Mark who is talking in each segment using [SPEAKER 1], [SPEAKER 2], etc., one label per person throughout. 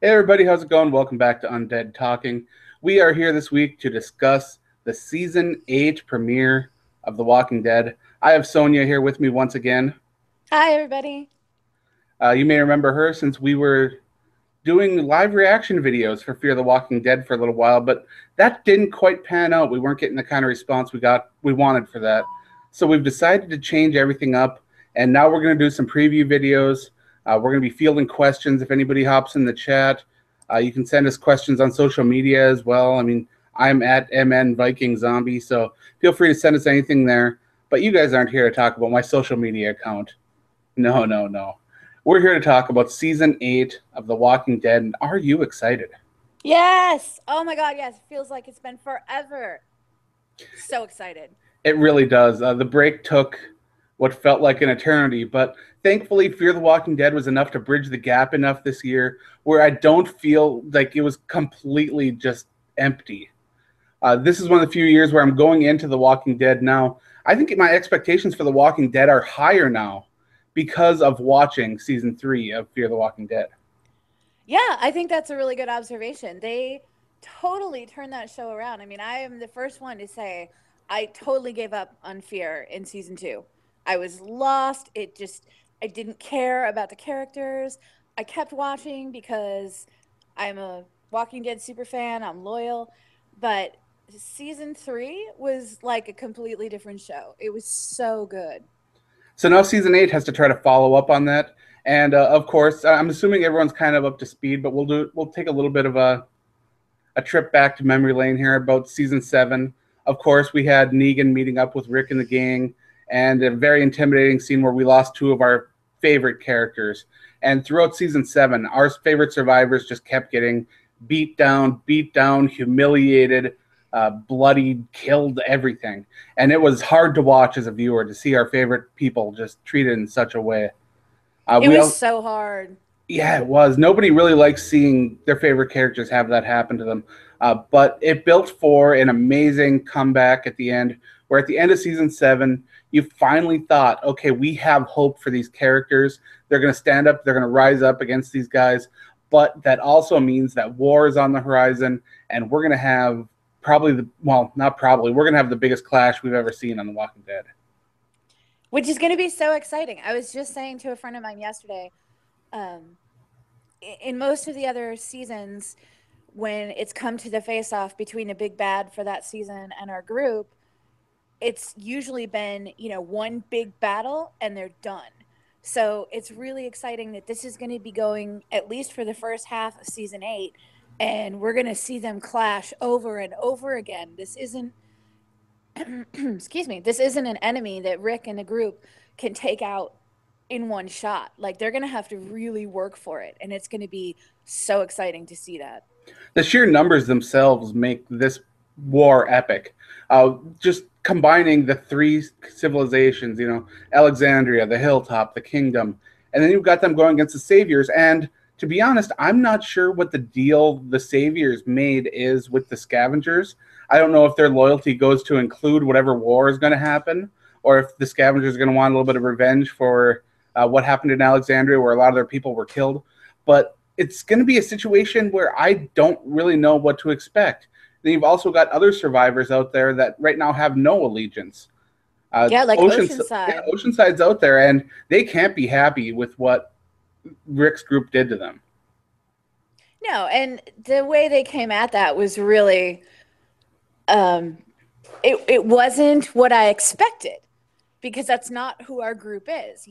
[SPEAKER 1] Hey everybody, how's it going? Welcome back to Undead Talking. We are here this week to discuss the season 8 premiere of The Walking Dead. I have Sonia here with me once again.
[SPEAKER 2] Hi, everybody.
[SPEAKER 1] You may remember her since we were doing live reaction videos for Fear the Walking Dead for a little while, but that didn't quite pan out. We weren't getting the kind of response we wanted for that. So we've decided to change everything up, and now we're going to do some preview videos. We're going to be fielding questions if anybody hops in the chat. You can send us questions on social media as well. I mean, I'm at MN Viking Zombie, so feel free to send us anything there. But you guys aren't here to talk about my social media account. No, no, no. We're here to talk about season 8 of The Walking Dead, and are you excited?
[SPEAKER 2] Yes. Oh my God. Yes. It feels like it's been forever. So excited.
[SPEAKER 1] It really does. The break took what felt like an eternity, but thankfully, Fear the Walking Dead was enough to bridge the gap enough this year where I don't feel like it was completely just empty. This is one of the few years where I'm going into The Walking Dead now. I think my expectations for The Walking Dead are higher now because of watching season 3 of Fear the Walking Dead.
[SPEAKER 2] Yeah. I think that's a really good observation. They totally turned that show around. I mean, I am the first one to say I totally gave up on Fear in season two. I was lost. I didn't care about the characters. I kept watching because I'm a Walking Dead super fan. I'm loyal. But season three was like a completely different show. It was so good.
[SPEAKER 1] So now season 8 has to try to follow up on that. And of course, I'm assuming everyone's kind of up to speed, but we'll take a little bit of a trip back to memory lane here about season 7. Of course, we had Negan meeting up with Rick and the gang, and a very intimidating scene where we lost two of our favorite characters. And throughout season 7, our favorite survivors just kept getting beat down, humiliated, bloodied, killed, everything. And it was hard to watch as a viewer to see our favorite people just treated in such a way.
[SPEAKER 2] It
[SPEAKER 1] We
[SPEAKER 2] was
[SPEAKER 1] all,
[SPEAKER 2] so hard.
[SPEAKER 1] yeah, it was. Nobody really likes seeing their favorite characters have that happen to them. But it built for an amazing comeback at the end, where at the end of season 7, you finally thought, okay, we have hope for these characters. They're going to stand up, they're going to rise up against these guys. But that also means that war is on the horizon, and we're going to have not probably, we're going to have the biggest clash we've ever seen on The Walking Dead.
[SPEAKER 2] Which is going to be so exciting. I was just saying to a friend of mine yesterday, um, in most of the other seasons, when it's come to the face off between a big bad for that season and our group, it's usually been, one big battle and they're done. So it's really exciting that this is going to be going at least for the first half of season 8, and we're going to see them clash over and over again. This isn't excuse me, this isn't an enemy that Rick and a group can take out in one shot. Like, they're going to have to really work for it, and it's going to be so exciting to see that.
[SPEAKER 1] The sheer numbers themselves make this war epic. Just combining the three civilizations, Alexandria, the Hilltop, the Kingdom, and then you've got them going against the Saviors. And to be honest, I'm not sure what the deal the Saviors made is with the Scavengers. I don't know if their loyalty goes to include whatever war is going to happen, or if the Scavengers are going to want a little bit of revenge for what happened in Alexandria, where a lot of their people were killed. But it's going to be a situation where I don't really know what to expect. Then you've also got other survivors out there that right now have no allegiance.
[SPEAKER 2] Yeah, like
[SPEAKER 1] Yeah,
[SPEAKER 2] Oceanside.
[SPEAKER 1] Oceanside's out there, and they can't be happy with what Rick's group did to them.
[SPEAKER 2] No, and the way they came at that was really um it wasn't what I expected, because that's not who our group is.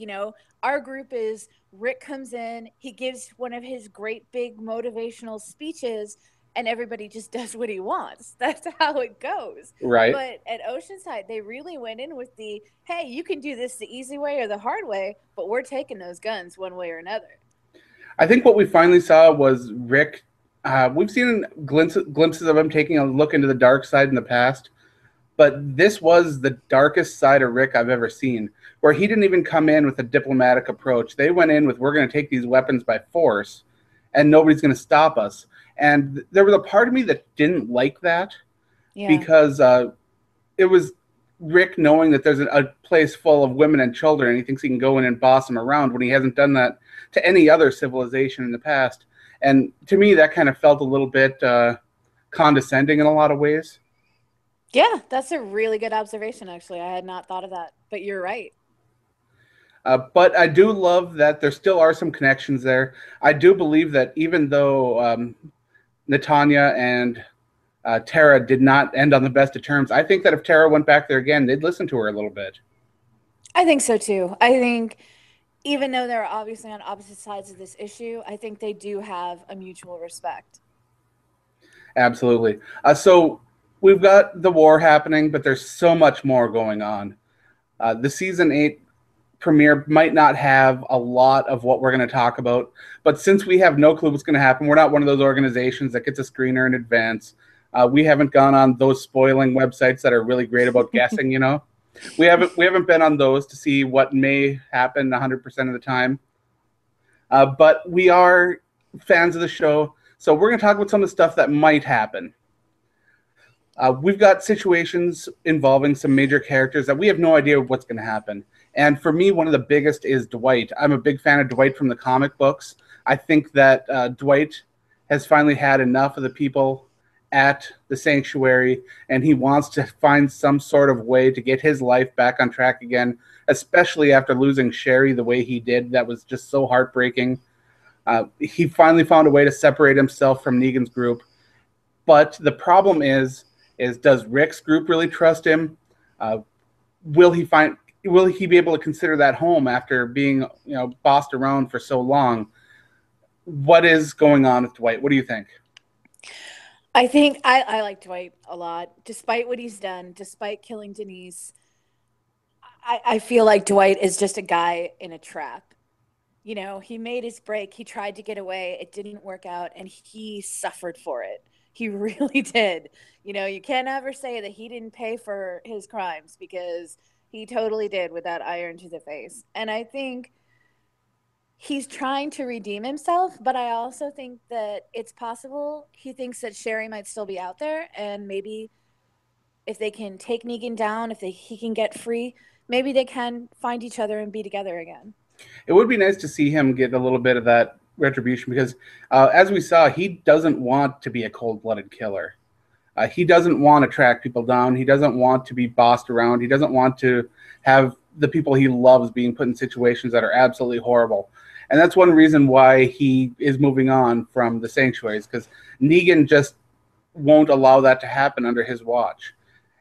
[SPEAKER 2] Our group is Rick comes in, he gives one of his great big motivational speeches, and everybody just does what he wants. That's how it goes.
[SPEAKER 1] Right.
[SPEAKER 2] But at Oceanside, they really went in with the, hey, you can do this the easy way or the hard way, but we're taking those guns one way or another.
[SPEAKER 1] I think what we finally saw was Rick. We've seen glimpses of him taking a look into the dark side in the past, but this was the darkest side of Rick I've ever seen, where he didn't even come in with a diplomatic approach. They went in with, we're going to take these weapons by force, and nobody's going to stop us. And there was a part of me that didn't like that
[SPEAKER 2] Yeah.
[SPEAKER 1] because it was Rick knowing that there's a place full of women and children, and he thinks he can go in and boss them around when he hasn't done that to any other civilization in the past. And to me, that kind of felt a little bit condescending in a lot of ways.
[SPEAKER 2] Yeah, that's a really good observation, actually. I had not thought of that, but you're right.
[SPEAKER 1] But I do love that there still are some connections there. I do believe that even though Netanya and Tara did not end on the best of terms, I think that if Tara went back there again, they'd listen to her a little bit.
[SPEAKER 2] I think so too. I think even though they're obviously on opposite sides of this issue, I think they do have a mutual respect.
[SPEAKER 1] Absolutely. So we've got the war happening, but there's so much more going on. The season 8 premiere might not have a lot of what we're going to talk about, but since we have no clue what's going to happen, we're not one of those organizations that gets a screener in advance. We haven't gone on those spoiling websites that are really great about guessing. We haven't been on those to see what may happen 100% of the time. But we are fans of the show, so we're going to talk about some of the stuff that might happen. We've got situations involving some major characters that we have no idea what's going to happen. And for me, one of the biggest is Dwight. I'm a big fan of Dwight from the comic books. I think that Dwight has finally had enough of the people at the sanctuary, and he wants to find some sort of way to get his life back on track again, especially after losing Sherry the way he did. That was just so heartbreaking. He finally found a way to separate himself from Negan's group. But the problem is does Rick's group really trust him? Will he be able to consider that home after being bossed around for so long? What is going on with Dwight? What do you think?
[SPEAKER 2] I think I like Dwight a lot, despite what he's done, despite killing Denise. I feel like Dwight is just a guy in a trap. He made his break. He tried to get away. It didn't work out, and he suffered for it. He really did. You can't ever say that he didn't pay for his crimes because he totally did with that iron to the face. And I think he's trying to redeem himself, but I also think that it's possible he thinks that Sherry might still be out there, and maybe if they can take Negan down, if he can get free, maybe they can find each other and be together again.
[SPEAKER 1] It would be nice to see him get a little bit of that retribution because, as we saw, he doesn't want to be a cold-blooded killer. He doesn't want to track people down. He doesn't want to be bossed around. He doesn't want to have the people he loves being put in situations that are absolutely horrible. And that's one reason why he is moving on from the sanctuaries, because Negan just won't allow that to happen under his watch.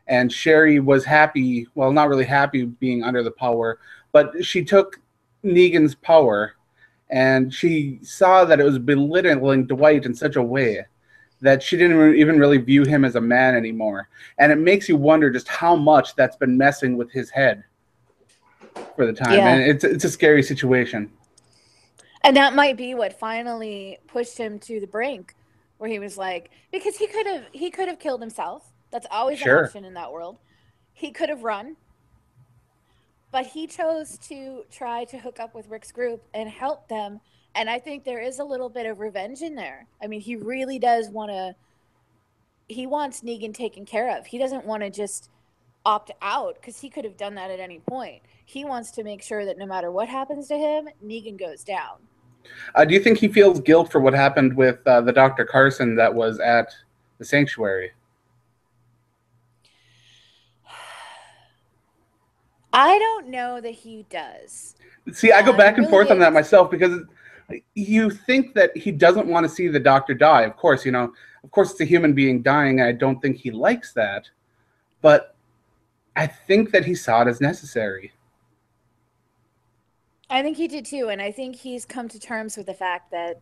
[SPEAKER 1] And Sherry was happy, well, not really happy being under the power, but she took Negan's power and she saw that it was belittling Dwight in such a way that she didn't even really view him as a man anymore. And it makes you wonder just how much that's been messing with his head for the time.
[SPEAKER 2] Yeah.
[SPEAKER 1] And it's a scary situation.
[SPEAKER 2] And that might be what finally pushed him to the brink where he was like, because he could have killed himself. That's always an
[SPEAKER 1] Sure.
[SPEAKER 2] option in that world. He could have run, but he chose to try to hook up with Rick's group and help them. And I think there is a little bit of revenge in there. I mean, he really does he wants Negan taken care of. He doesn't want to just opt out because he could have done that at any point. He wants to make sure that no matter what happens to him, Negan goes down.
[SPEAKER 1] Do you think he feels guilt for what happened with the Dr. Carson that was at the sanctuary?
[SPEAKER 2] I don't know that he does.
[SPEAKER 1] See, I go
[SPEAKER 2] He
[SPEAKER 1] back and
[SPEAKER 2] really
[SPEAKER 1] forth on that
[SPEAKER 2] is.
[SPEAKER 1] myself because you think that he doesn't want to see the doctor die. Of course, it's a human being dying. I don't think he likes that, but I think that he saw it as necessary.
[SPEAKER 2] I think he did too. And I think he's come to terms with the fact that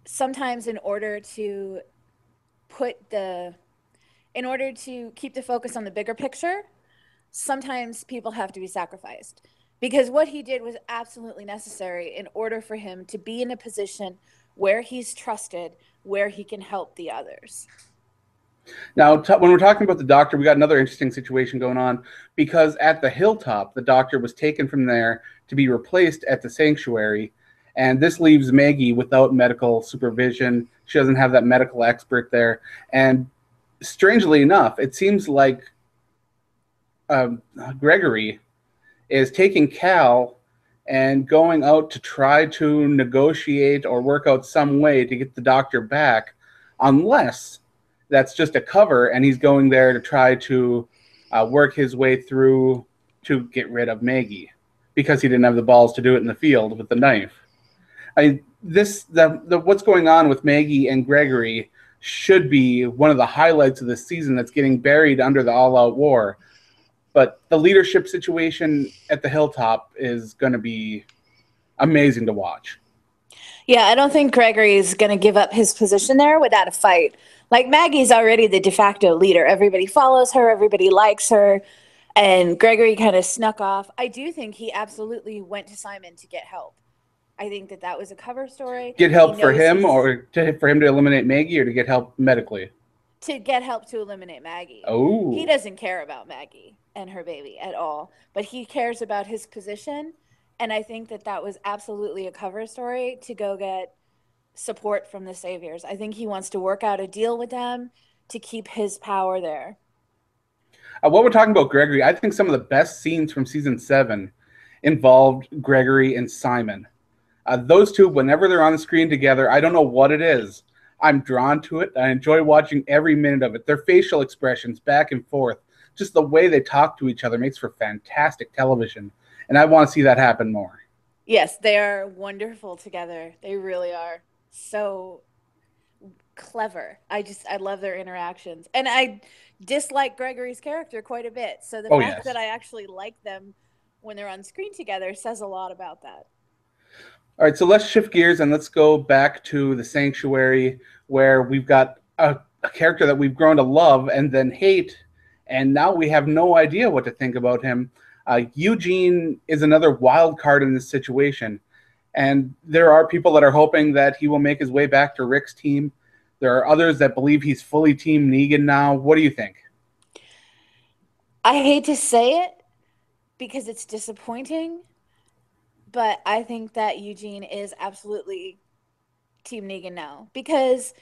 [SPEAKER 2] sometimes in order to keep the focus on the bigger picture, sometimes people have to be sacrificed. Because what he did was absolutely necessary in order for him to be in a position where he's trusted, where he can help the others.
[SPEAKER 1] Now, when we're talking about the doctor, we got another interesting situation going on because at the hilltop, the doctor was taken from there to be replaced at the sanctuary. And this leaves Maggie without medical supervision. She doesn't have that medical expert there. And strangely enough, it seems like Gregory is taking Cal and going out to try to negotiate or work out some way to get the doctor back, unless that's just a cover and he's going there to try to work his way through to get rid of Maggie because he didn't have the balls to do it in the field with the knife. The what's going on with Maggie and Gregory should be one of the highlights of this season that's getting buried under the all-out war. But the leadership situation at the Hilltop is going to be amazing to watch.
[SPEAKER 2] Yeah, I don't think Gregory's going to give up his position there without a fight. Like Maggie's already the de facto leader. Everybody follows her, everybody likes her, and Gregory kind of snuck off. I do think he absolutely went to Simon to get help. I think that was a cover story.
[SPEAKER 1] Get help for him, or for him to eliminate Maggie, or to get help medically?
[SPEAKER 2] To get help to eliminate Maggie.
[SPEAKER 1] Oh.
[SPEAKER 2] He doesn't care about Maggie and her baby at all, but he cares about his position. And I think that was absolutely a cover story to go get support from the Saviors. I think he wants to work out a deal with them to keep his power there.
[SPEAKER 1] While we're talking about Gregory, I think some of the best scenes from season 7 involved Gregory and Simon. Those two, whenever they're on the screen together, I don't know what it is. I'm drawn to it. I enjoy watching every minute of it. Their facial expressions back and forth, just the way they talk to each other makes for fantastic television. And I want to see that happen more.
[SPEAKER 2] Yes, they are wonderful together. They really are so clever. I love their interactions. And I dislike Gregory's character quite a bit. So the fact that I actually like them when they're on screen together says a lot about that.
[SPEAKER 1] All right, so let's shift gears and let's go back to the Sanctuary, where we've got a character that we've grown to love and then hate, and now we have no idea what to think about him. Eugene is another wild card in this situation, and there are people that are hoping that he will make his way back to Rick's team. There are others that believe he's fully Team Negan now. What do you think?
[SPEAKER 2] I hate to say it because it's disappointing, but I think that Eugene is absolutely Team Negan now. Because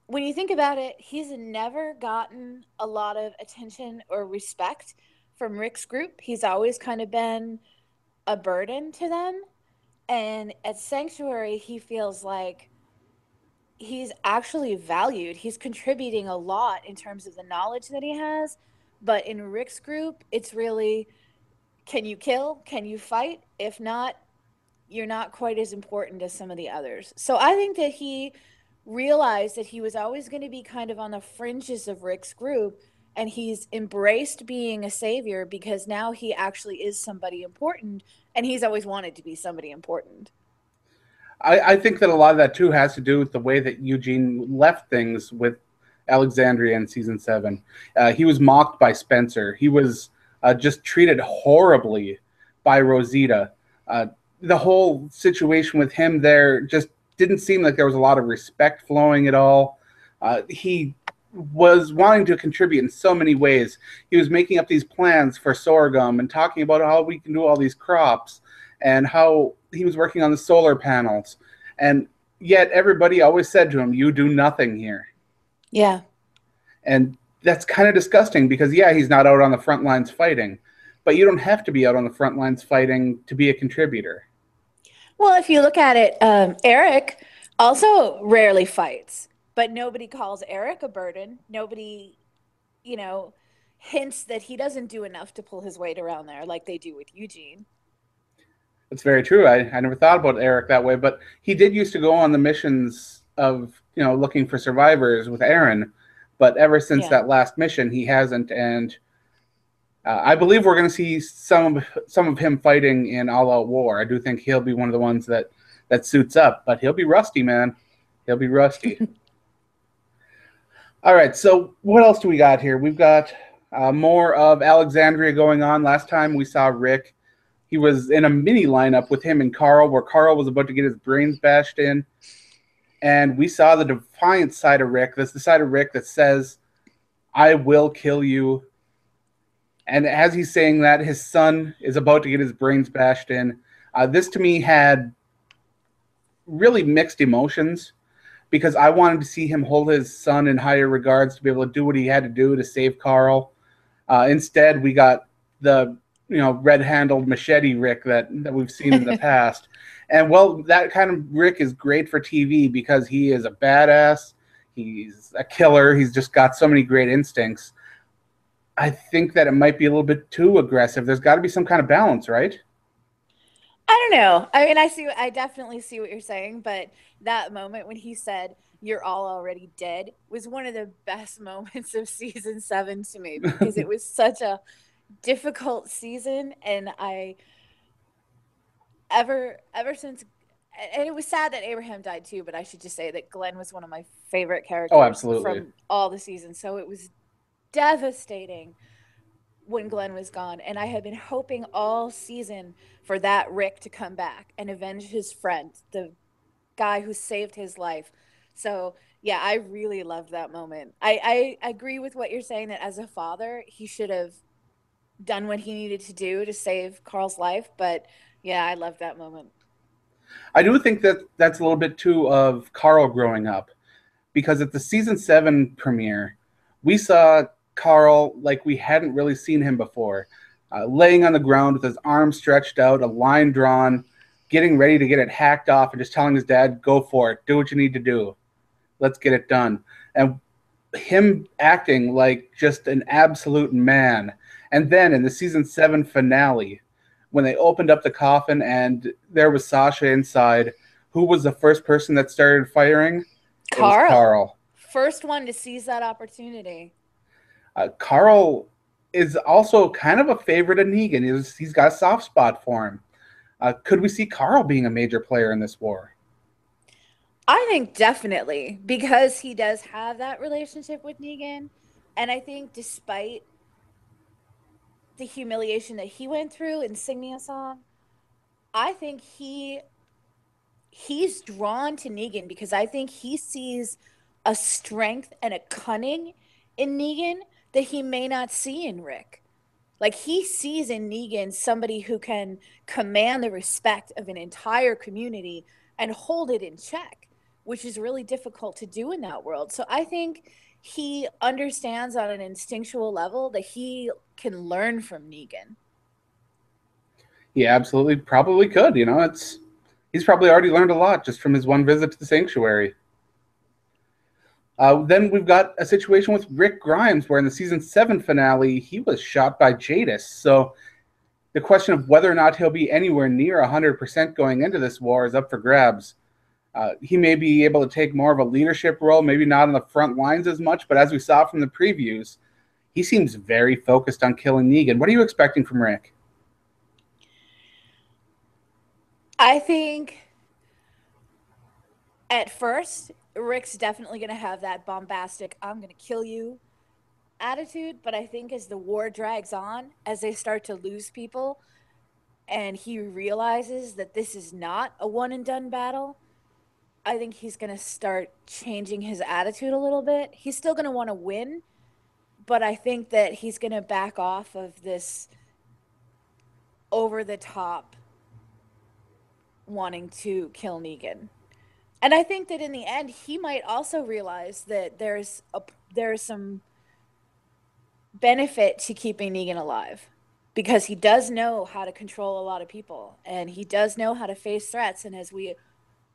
[SPEAKER 2] when you think about it, he's never gotten a lot of attention or respect from Rick's group. He's always kind of been a burden to them. And at Sanctuary, he feels like he's actually valued. He's contributing a lot in terms of the knowledge that he has. But in Rick's group, it's really, can you kill? Can you fight? If not, you're not quite as important as some of the others. So I think that he realized that he was always going to be kind of on the fringes of Rick's group, and he's embraced being a savior because now he actually is somebody important, and he's always wanted to be somebody important.
[SPEAKER 1] I think that a lot of that, too, has to do with the way that Eugene left things with Alexandria in Season 7. He was mocked by Spencer. He was just treated horribly by Rosita. The whole situation with him there just didn't seem like there was a lot of respect flowing at all. He was wanting to contribute in so many ways. He was making up these plans for sorghum and talking about how we can do all these crops and how he was working on the solar panels. And yet everybody always said to him, you do nothing here.
[SPEAKER 2] Yeah.
[SPEAKER 1] And that's kind of disgusting because, yeah, he's not out on the front lines fighting. But you don't have to be out on the front lines fighting to be a contributor.
[SPEAKER 2] Well, if you look at it, Eric also rarely fights, but nobody calls Eric a burden. Nobody, hints that he doesn't do enough to pull his weight around there like they do with Eugene.
[SPEAKER 1] That's very true. I never thought about Eric that way, but he did used to go on the missions of, looking for survivors with Aaron. But ever since that last mission, he hasn't, and I believe we're going to see some of him fighting in All Out War. I do think he'll be one of the ones that suits up, but he'll be rusty, man. He'll be rusty. All right, so what else do we got here? We've got more of Alexandria going on. Last time we saw Rick, he was in a mini lineup with him and Carl, where Carl was about to get his brains bashed in. And we saw the defiant side of Rick. That's the side of Rick that says, I will kill you. And as he's saying that, his son is about to get his brains bashed in. This, to me, had really mixed emotions because I wanted to see him hold his son in higher regards to be able to do what he had to do to save Carl. Instead, we got the red-handled machete Rick that we've seen in the past. And well, that kind of Rick is great for TV because he is a badass. He's a killer. He's just got so many great instincts. I think that it might be a little bit too aggressive. There's got to be some kind of balance, right?
[SPEAKER 2] I don't know. I mean, I definitely see what you're saying, but that moment when he said, "You're all already dead," was one of the best moments of season 7 to me because it was such a difficult season. And I, ever since, and it was sad that Abraham died too, but I should just say that Glenn was one of my favorite
[SPEAKER 1] Oh,
[SPEAKER 2] characters
[SPEAKER 1] absolutely.
[SPEAKER 2] from all the seasons. So it was devastating when Glenn was gone. And I had been hoping all season for that Rick to come back and avenge his friend, the guy who saved his life. So yeah, I really loved that moment. I agree with what you're saying that as a father, he should have done what he needed to do to save Carl's life. But yeah, I loved that moment.
[SPEAKER 1] I do think that that's a little bit too of Carl growing up, because at the season 7 premiere, we saw Carl like we hadn't really seen him before, laying on the ground with his arms stretched out, a line drawn, getting ready to get it hacked off, and just telling his dad, "Go for it, do what you need to do, let's get it done." And him acting like just an absolute man. And then in the season 7 finale, when they opened up the coffin and there was Sasha inside, who was the first person that started firing? It was
[SPEAKER 2] Carl,
[SPEAKER 1] Carl.
[SPEAKER 2] first one to seize that opportunity.
[SPEAKER 1] Carl is also kind of a favorite of Negan. He's got a soft spot for him. Could we see Carl being a major player in this war?
[SPEAKER 2] I think definitely because he does have that relationship with Negan. And I think despite the humiliation that he went through in singing a song, I think he's drawn to Negan because I think he sees a strength and a cunning in Negan that he may not see in Rick. Like he sees in Negan somebody who can command the respect of an entire community and hold it in check, which is really difficult to do in that world. So I think he understands on an instinctual level that he can learn from Negan.
[SPEAKER 1] He absolutely probably could. It's he's probably already learned a lot just from his one visit to the sanctuary. Then we've got a situation with Rick Grimes, where in the season 7 finale, he was shot by Jadis. So the question of whether or not he'll be anywhere near 100% going into this war is up for grabs. He may be able to take more of a leadership role, maybe not on the front lines as much, but as we saw from the previews, he seems very focused on killing Negan. What are you expecting from Rick?
[SPEAKER 2] I think at first, Rick's definitely going to have that bombastic, "I'm going to kill you" attitude. But I think as the war drags on, as they start to lose people, and he realizes that this is not a one and done battle, I think he's going to start changing his attitude a little bit. He's still going to want to win, but I think that he's going to back off of this over the top wanting to kill Negan. And I think that in the end, he might also realize that there's some benefit to keeping Negan alive because he does know how to control a lot of people and he does know how to face threats. And as we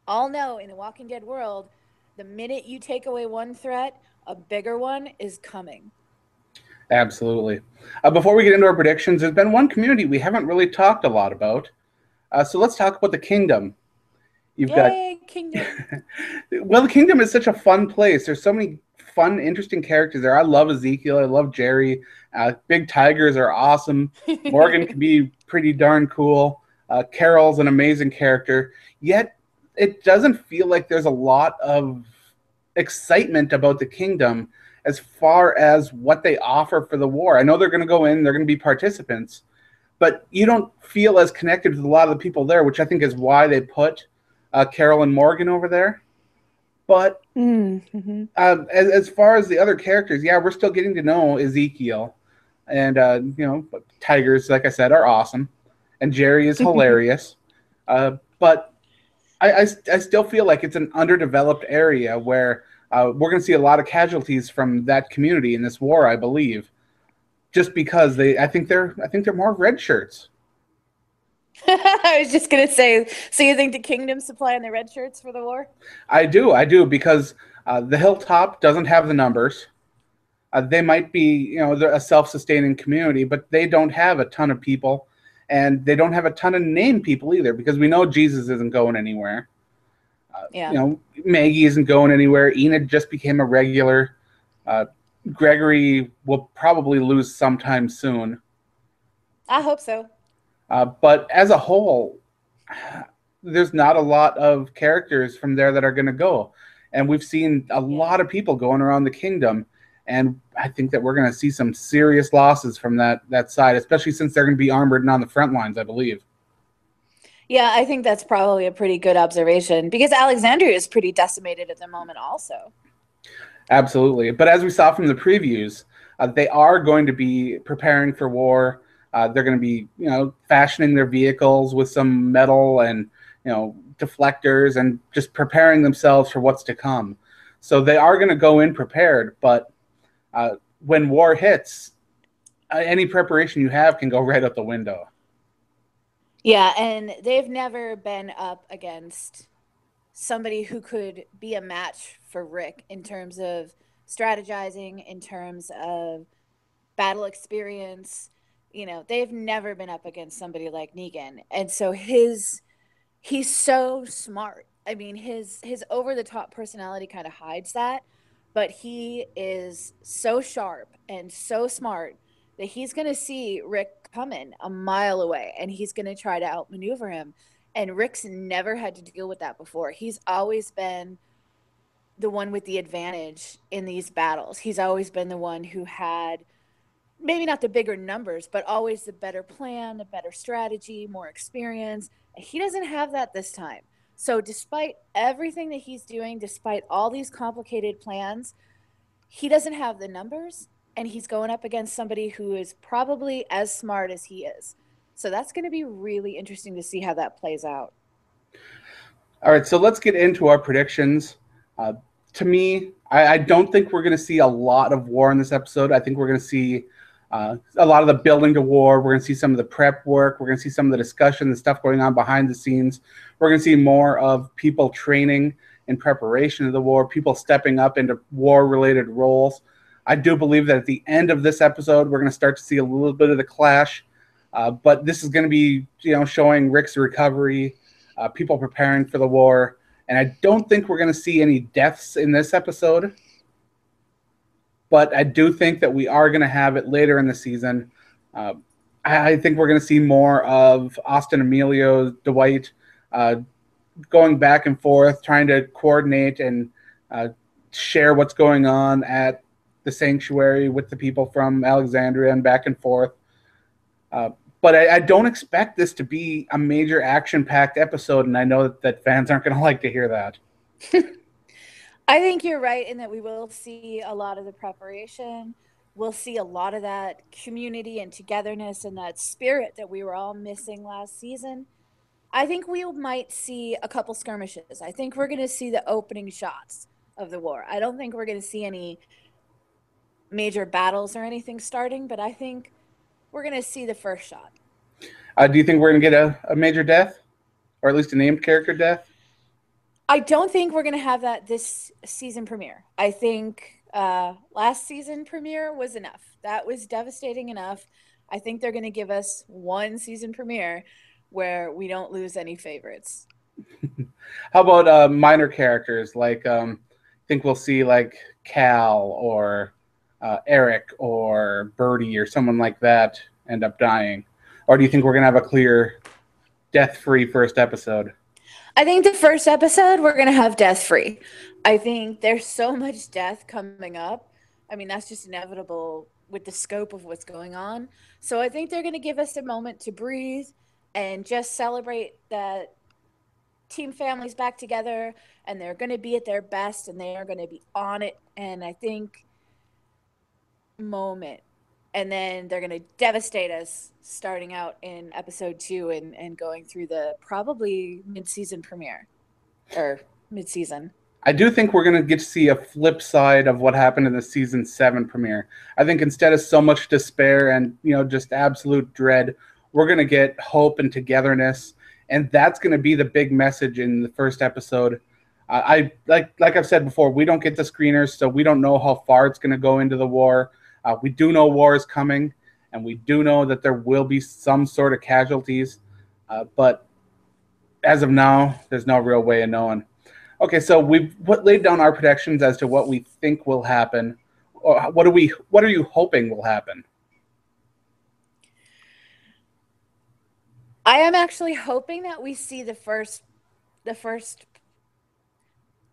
[SPEAKER 2] all know in the Walking Dead world, the minute you take away one threat, a bigger one is coming.
[SPEAKER 1] Absolutely. Before we get into our predictions, there's been one community we haven't really talked a lot about. So let's talk about the Kingdom. You've got
[SPEAKER 2] Yay, Kingdom.
[SPEAKER 1] well, the Kingdom is such a fun place. There's so many fun, interesting characters there. I love Ezekiel. I love Jerry. Big Tigers are awesome. Morgan can be pretty darn cool. Carol's an amazing character. Yet it doesn't feel like there's a lot of excitement about the Kingdom as far as what they offer for the war. I know they're going to go in, they're going to be participants, but you don't feel as connected with a lot of the people there, which I think is why they put Carol and Morgan over there. But
[SPEAKER 2] Mm-hmm.
[SPEAKER 1] as far as the other characters, yeah, we're still getting to know Ezekiel. And, Tigers, like I said, are awesome. And Jerry is hilarious. But I still feel like it's an underdeveloped area where we're going to see a lot of casualties from that community in this war, I believe. just because I think they're more red shirts.
[SPEAKER 2] I was just gonna say, so you think the kingdom supplying the red shirts for the war?
[SPEAKER 1] I do because the hilltop doesn't have the numbers. They might be, they're a self-sustaining community, but they don't have a ton of people, and they don't have a ton of named people either because we know Jesus isn't going anywhere.
[SPEAKER 2] Yeah,
[SPEAKER 1] Maggie isn't going anywhere. Enid just became a regular. Uh, Gregory will probably lose sometime soon.
[SPEAKER 2] I hope so.
[SPEAKER 1] But as a whole, there's not a lot of characters from there that are going to go. And we've seen a
[SPEAKER 2] Yeah.
[SPEAKER 1] lot of people going around the kingdom. And I think that we're going to see some serious losses from that side, especially since they're going to be armored and on the front lines, I believe.
[SPEAKER 2] Yeah, I think that's probably a pretty good observation because Alexandria is pretty decimated at the moment, also.
[SPEAKER 1] Absolutely. But as we saw from the previews, they are going to be preparing for war. They're going to be, fashioning their vehicles with some metal and, deflectors and just preparing themselves for what's to come. So they are going to go in prepared. But when war hits, any preparation you have can go right out the window.
[SPEAKER 2] Yeah, and they've never been up against somebody who could be a match for Rick in terms of strategizing, in terms of battle experience. They've never been up against somebody like Negan. And so he's so smart. I mean, his over the top personality kind of hides that, but he is so sharp and so smart that he's going to see Rick coming a mile away and he's going to try to outmaneuver him. And Rick's never had to deal with that before. He's always been the one with the advantage in these battles. He's always been the one who had maybe not the bigger numbers, but always the better plan, the better strategy, more experience. He doesn't have that this time. So, despite everything that he's doing, despite all these complicated plans, he doesn't have the numbers and he's going up against somebody who is probably as smart as he is. So, that's going to be really interesting to see how that plays out.
[SPEAKER 1] All right, so let's get into our predictions. Uh, to me, I don't think we're going to see a lot of war in this episode. I think we're going to see a lot of the building to war. We're going to see some of the prep work. We're going to see some of the discussion, the stuff going on behind the scenes. We're going to see more of people training in preparation of the war, people stepping up into war-related roles. I do believe that at the end of this episode, we're going to start to see a little bit of the clash. But this is going to be, showing Rick's recovery, people preparing for the war. And I don't think we're going to see any deaths in this episode. But I do think that we are going to have it later in the season. Uh, I think we're going to see more of Austin Emilio, Dwight, going back and forth, trying to coordinate and uh, share what's going on at the sanctuary with the people from Alexandria and back and forth. Uh, but I don't expect this to be a major action-packed episode, and I know that fans aren't going to like to hear that.
[SPEAKER 2] I think you're right in that we will see a lot of the preparation. We'll see a lot of that community and togetherness and that spirit that we were all missing last season. I think we might see a couple skirmishes. I think we're going to see the opening shots of the war. I don't think we're going to see any major battles or anything starting, but I think we're going to see the first shot.
[SPEAKER 1] Do you think we're going to get a major death, or at least a named character death?
[SPEAKER 2] I don't think we're going to have that this season premiere. I think last season premiere was enough. That was devastating enough. I think they're going to give us one season premiere where we don't lose any favorites.
[SPEAKER 1] How about minor characters like I think we'll see like Cal or Eric or Birdie or someone like that end up dying, or do you think we're gonna have a clear death-free first episode?
[SPEAKER 2] I think the first episode we're going to have death free. I think there's so much death coming up. I mean, that's just inevitable with the scope of what's going on. So I think they're going to give us a moment to breathe and just celebrate that team families back together and they're going to be at their best and they are going to be on it. And I think moment. And then they're going to devastate us starting out in episode 2 and going through the probably mid season premiere or mid season.
[SPEAKER 1] I do think we're going to get to see a flip side of what happened in the season 7 premiere. I think instead of so much despair and just absolute dread, we're going to get hope and togetherness, and that's going to be the big message in the first episode. I like I've said before, we don't get the screeners, so we don't know how far it's going to go into the war. We do know war is coming, and we do know that there will be some sort of casualties, but as of now, there's no real way of knowing. Okay, so we've laid down our predictions as to what we think will happen. Or what are you hoping will happen?
[SPEAKER 2] I am actually hoping that we see the first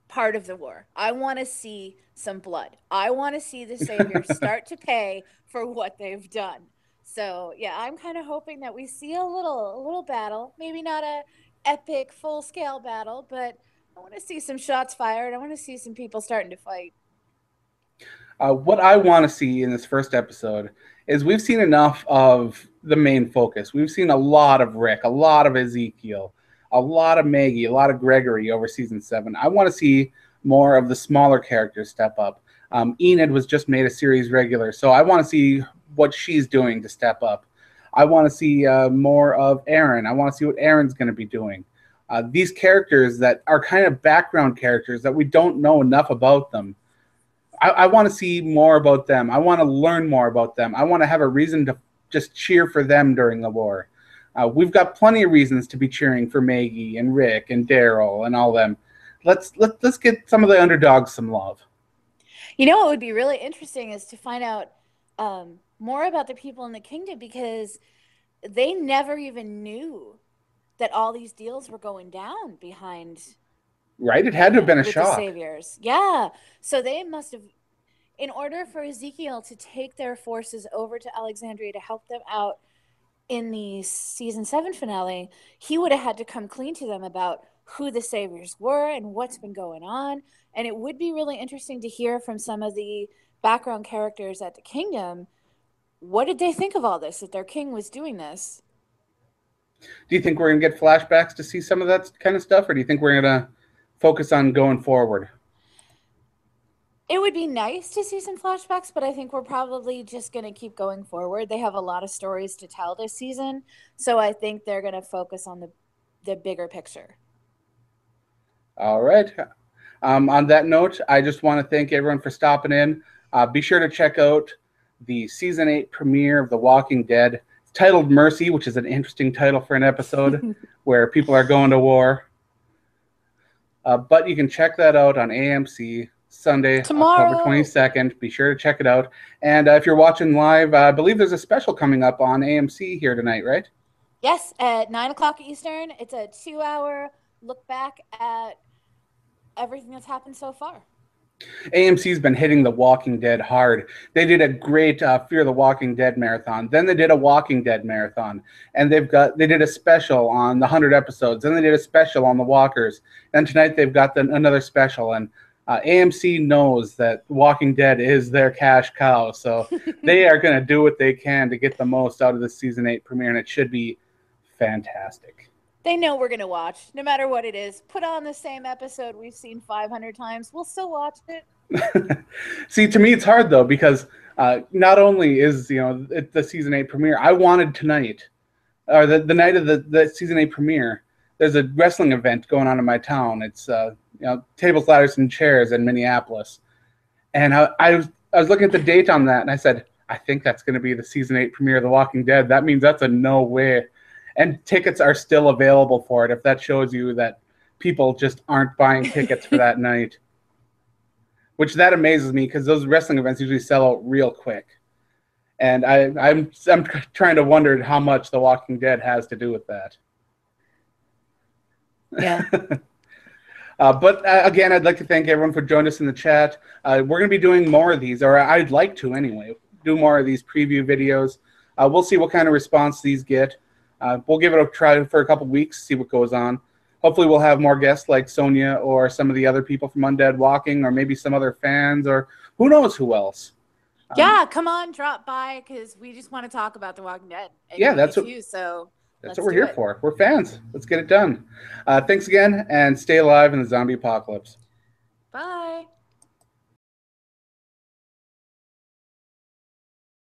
[SPEAKER 2] part of the war. I want to see some blood. I want to see the saviors start to pay for what they've done. So yeah, I'm kind of hoping that we see a little battle. Maybe not a epic full scale battle, but I want to see some shots fired. I want to see some people starting to fight.
[SPEAKER 1] What I want to see in this first episode is we've seen enough of the main focus. We've seen a lot of Rick, a lot of Ezekiel, a lot of Maggie, a lot of Gregory over season 7. I want to see more of the smaller characters step up. Enid was just made a series regular, so I want to see what she's doing to step up. I want to see more of Aaron. I want to see what Aaron's going to be doing. These characters that are kind of background characters that we don't know enough about them. I want to see more about them. I want to learn more about them. I want to have a reason to just cheer for them during the war. We've got plenty of reasons to be cheering for Maggie and Rick and Daryl and all them. Let's get some of the underdogs some love.
[SPEAKER 2] You know what would be really interesting is to find out more about the people in the kingdom, because they never even knew that all these deals were going down behind
[SPEAKER 1] Right? It had to have been a
[SPEAKER 2] with the
[SPEAKER 1] shock.
[SPEAKER 2] saviors. Yeah. So they must have, in order for Ezekiel to take their forces over to Alexandria to help them out in the season 7 finale, he would have had to come clean to them about who the saviors were and what's been going on. And it would be really interesting to hear from some of the background characters at the kingdom, what did they think of all this, that their king was doing this?
[SPEAKER 1] Do you think we're going to get flashbacks to see some of that kind of stuff, or do you think we're going to focus on going forward?
[SPEAKER 2] It would be nice to see some flashbacks, but I think we're probably just going to keep going forward. They have a lot of stories to tell this season, so I think they're going to focus on the bigger picture.
[SPEAKER 1] All right. On that note, I just want to thank everyone for stopping in. Be sure to check out the season 8 premiere of The Walking Dead. It's titled Mercy, which is an interesting title for an episode where people are going to war. But you can check that out on AMC Sunday, October
[SPEAKER 2] Tomorrow.
[SPEAKER 1] 22nd. Be sure to check it out. And if you're watching live, I believe there's a special coming up on AMC here tonight, right?
[SPEAKER 2] Yes, at 9 o'clock Eastern. It's a 2 hour look back at everything that's happened so far.
[SPEAKER 1] AMC's been hitting The Walking Dead hard. They did a great Fear the Walking Dead marathon. Then they did a Walking Dead marathon, and they did a special on the 100 episodes. Then they did a special on the Walkers, and tonight they've got another special. And AMC knows that Walking Dead is their cash cow, so they are going to do what they can to get the most out of the season 8 premiere, and it should be fantastic.
[SPEAKER 2] They know we're going to watch, no matter what it is. Put on the same episode we've seen 500 times. We'll still watch it.
[SPEAKER 1] See, to me, it's hard though because not only is the season 8 premiere, I wanted tonight or the night of the season 8 premiere. There's a wrestling event going on in my town. It's tables, ladders, and chairs in Minneapolis, and I was looking at the date on that, and I said, I think that's going to be the season 8 premiere of The Walking Dead. That means that's a no way. And tickets are still available for it. If that shows you that people just aren't buying tickets for that night. Which that amazes me because those wrestling events usually sell out real quick, and I'm trying to wonder how much The Walking Dead has to do with that.
[SPEAKER 2] Yeah.
[SPEAKER 1] But again, I'd like to thank everyone for joining us in the chat. We're going to be doing more of these, or I'd like to anyway, do more of these preview videos. We'll see what kind of response these get. We'll give it a try for a couple weeks, see what goes on. Hopefully we'll have more guests like Sonia or some of the other people from Undead Walking, or maybe some other fans, or who knows who else.
[SPEAKER 2] Yeah, come on, drop by, because we just want to talk about The Walking Dead. And
[SPEAKER 1] Yeah,
[SPEAKER 2] you
[SPEAKER 1] that's
[SPEAKER 2] do
[SPEAKER 1] what
[SPEAKER 2] too, so
[SPEAKER 1] that's
[SPEAKER 2] let's
[SPEAKER 1] what we're
[SPEAKER 2] do
[SPEAKER 1] here
[SPEAKER 2] it.
[SPEAKER 1] for. We're fans. Let's get it done. Thanks again, and stay alive in the zombie apocalypse.
[SPEAKER 2] Bye.